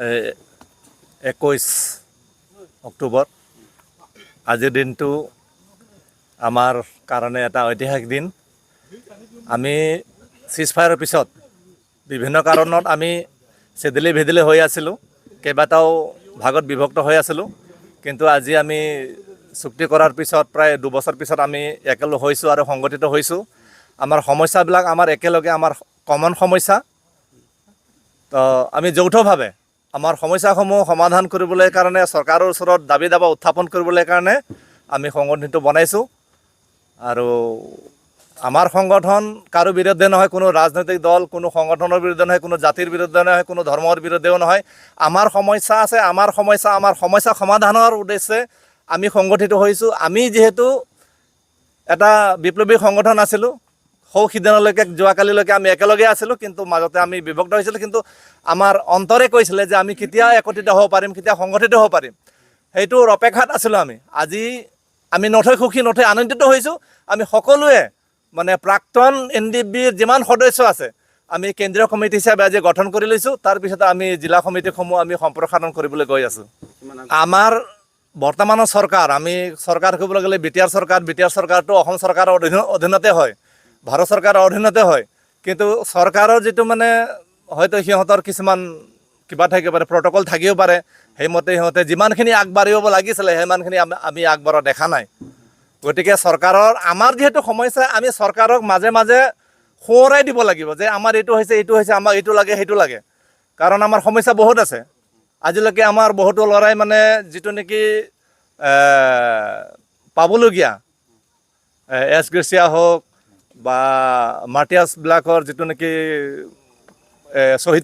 21 অক্টোবৰ আজিৰ দিনটো আমাৰ কাৰণে এটা ঐতিহাসিক দিন। আমি চিজফায়াৰৰ পিছত বিভিন্ন কাৰণত আমি চেদেলি ভেদেলি হৈ আছিলোঁ, কেইবাটাও ভাগত বিভক্ত হৈ আছিলোঁ, কিন্তু আজি আমি চুক্তি কৰাৰ পিছত প্ৰায় 2 বছৰ পিছত আমি একেলগ হৈছোঁ আৰু সংগঠিত হৈছোঁ। আমাৰ সমস্যাবিলাক আমাৰ একেলগে আমাৰ কমন সমস্যা, তো আমি যৌথভাৱে আমাৰ সমস্যাসমূহ সমাধান কৰিবলৈ কাৰণে চৰকাৰৰ ওচৰত দাবী দাবা উত্থাপন কৰিবলৈ কাৰণে আমি সংগঠনটো বনাইছোঁ। আৰু আমাৰ সংগঠন কাৰো বিৰুদ্ধে নহয়, কোনো ৰাজনৈতিক দল কোনো সংগঠনৰ বিৰুদ্ধে নহয়, কোনো জাতিৰ বিৰুদ্ধে নহয়, কোনো ধৰ্মৰ বিৰুদ্ধেও নহয়। আমাৰ সমস্যা আছে, আমাৰ সমস্যা সমাধানৰ উদ্দেশ্যে আমি সংগঠিত হৈছোঁ। আমি যিহেতু এটা বিপ্লৱী সংগঠন আছিলোঁ, সিদিনালৈকে যোৱাকালিলৈকে আমি একেলগে আছিলোঁ, কিন্তু মাজতে আমি বিভক্ত হৈছিলোঁ, কিন্তু আমাৰ অন্তৰে কৈছিলে যে আমি কেতিয়া একত্ৰিত হ'ব পাৰিম, কেতিয়া সংগঠিত হ'ব পাৰিম, সেইটোৰ অপেক্ষাত আছিলোঁ আমি। আজি আমি নথৈ সুখী নথৈ আনন্দিত হৈছোঁ। আমি সকলোৱে মানে প্ৰাক্তন NDBৰ যিমান সদস্য আছে আমি কেন্দ্ৰীয় কমিটি হিচাপে আজি গঠন কৰি লৈছোঁ। তাৰপিছত আমি জিলা সমিতিসমূহ আমি সম্প্ৰসাৰণ কৰিবলৈ গৈ আছোঁ। আমাৰ বৰ্তমানৰ চৰকাৰ, আমি চৰকাৰ ক'বলৈ গ'লে বিটিআৰ চৰকাৰটো অসম চৰকাৰৰ অধীনতে হয়, ভাৰত চৰকাৰৰ অধীনতে হয়, কিন্তু চৰকাৰৰ যিটো মানে হয়তো সিহঁতৰ কিছুমান কিবা থাকিব পাৰে, প্ৰট'কল থাকিব পাৰে, সেইমতে সিহঁতে যিমানখিনি আগবাঢ়িব লাগিছিলে সিমানখিনি আমি আগবঢ়া দেখা নাই। গতিকে চৰকাৰৰ আমাৰ যিহেতু সমস্যা, আমি চৰকাৰক মাজে মাজে সোঁৱৰাই দিব লাগিব যে আমাৰ এইটো হৈছে, আমাক এইটো লাগে, সেইটো লাগে, কাৰণ আমাৰ সমস্যা বহুত আছে। আজিলৈকে আমাৰ বহুতো ল'ৰাই মানে যিটো নেকি পাবলগীয়া এছ গ্ৰেচিয়া হওক বা মাৰ্টিয়াছবিলাকৰ যিটো নেকি শ্বহীদ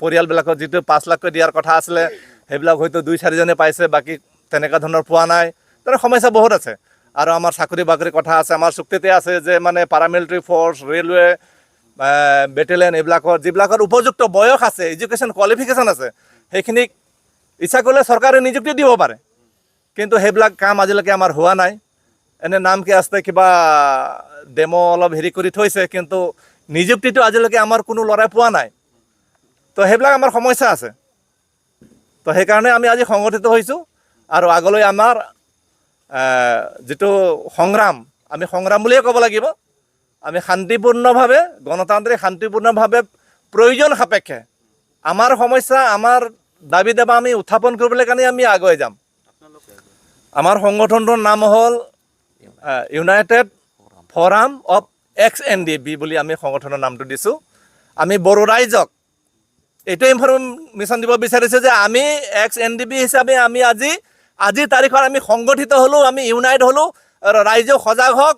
পৰিয়ালবিলাকৰ যিটো 5 লাখকৈ দিয়াৰ কথা আছিলে, সেইবিলাক হয়তো 2-4জনে পাইছে, বাকী তেনেকুৱা ধৰণৰ পোৱা নাই। তাৰ সমস্যা বহুত আছে। আৰু আমাৰ চাকৰি বাকৰিৰ কথা আছে, আমাৰ চুক্তিতে আছে যে মানে পাৰামিলিটাৰী ফ'ৰ্চ, ৰেলৱে, বেটেলিয়ন এইবিলাকৰ যিবিলাকৰ উপযুক্ত বয়স আছে, এডুকেশ্যন কোৱালিফিকেশ্যন আছে, সেইখিনিক ইচ্ছা কৰিলে চৰকাৰে নিযুক্তি দিব পাৰে, কিন্তু সেইবিলাক কাম আজিলৈকে আমাৰ হোৱা নাই। এনে নামকে আছে কিবা ডেম' অলপ হেৰি কৰি থৈছে, কিন্তু নিযুক্তিটো আজিলৈকে আমাৰ কোনো ল'ৰাই পোৱা নাই। তো সেইবিলাক আমাৰ সমস্যা আছে। তো সেইকাৰণে আমি আজি সংগঠিত হৈছোঁ। আৰু আগলৈ আমাৰ যিটো সংগ্ৰাম, আমি সংগ্ৰাম বুলিয়ে ক'ব লাগিব। আমি শান্তিপূৰ্ণভাৱে, গণতান্ত্ৰিক শান্তিপূৰ্ণভাৱে প্ৰয়োজন সাপেক্ষে আমাৰ সমস্যা, আমাৰ দাবী দাবা আমি উত্থাপন কৰিবলৈ কাৰণে আমি আগুৱাই যাম। আমাৰ সংগঠনটোৰ নাম হ'ল ইউনাইটেড ফ'ৰাম অফ ex-NDB বুলি আমি সংগঠনৰ নামটো দিছোঁ। আমি বড়ো ৰাইজক এইটো ইনফৰমেশ্যন দিব বিচাৰিছোঁ যে আমি ex-NDB হিচাপে আমি আজিৰ তাৰিখত আমি সংগঠিত হ'লোঁ, আমি ইউনাইট হ'লোঁ, আৰু ৰাইজেও সজাগ হওক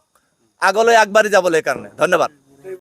আগলৈ আগবাঢ়ি যাবলৈ কাৰণে। ধন্যবাদ।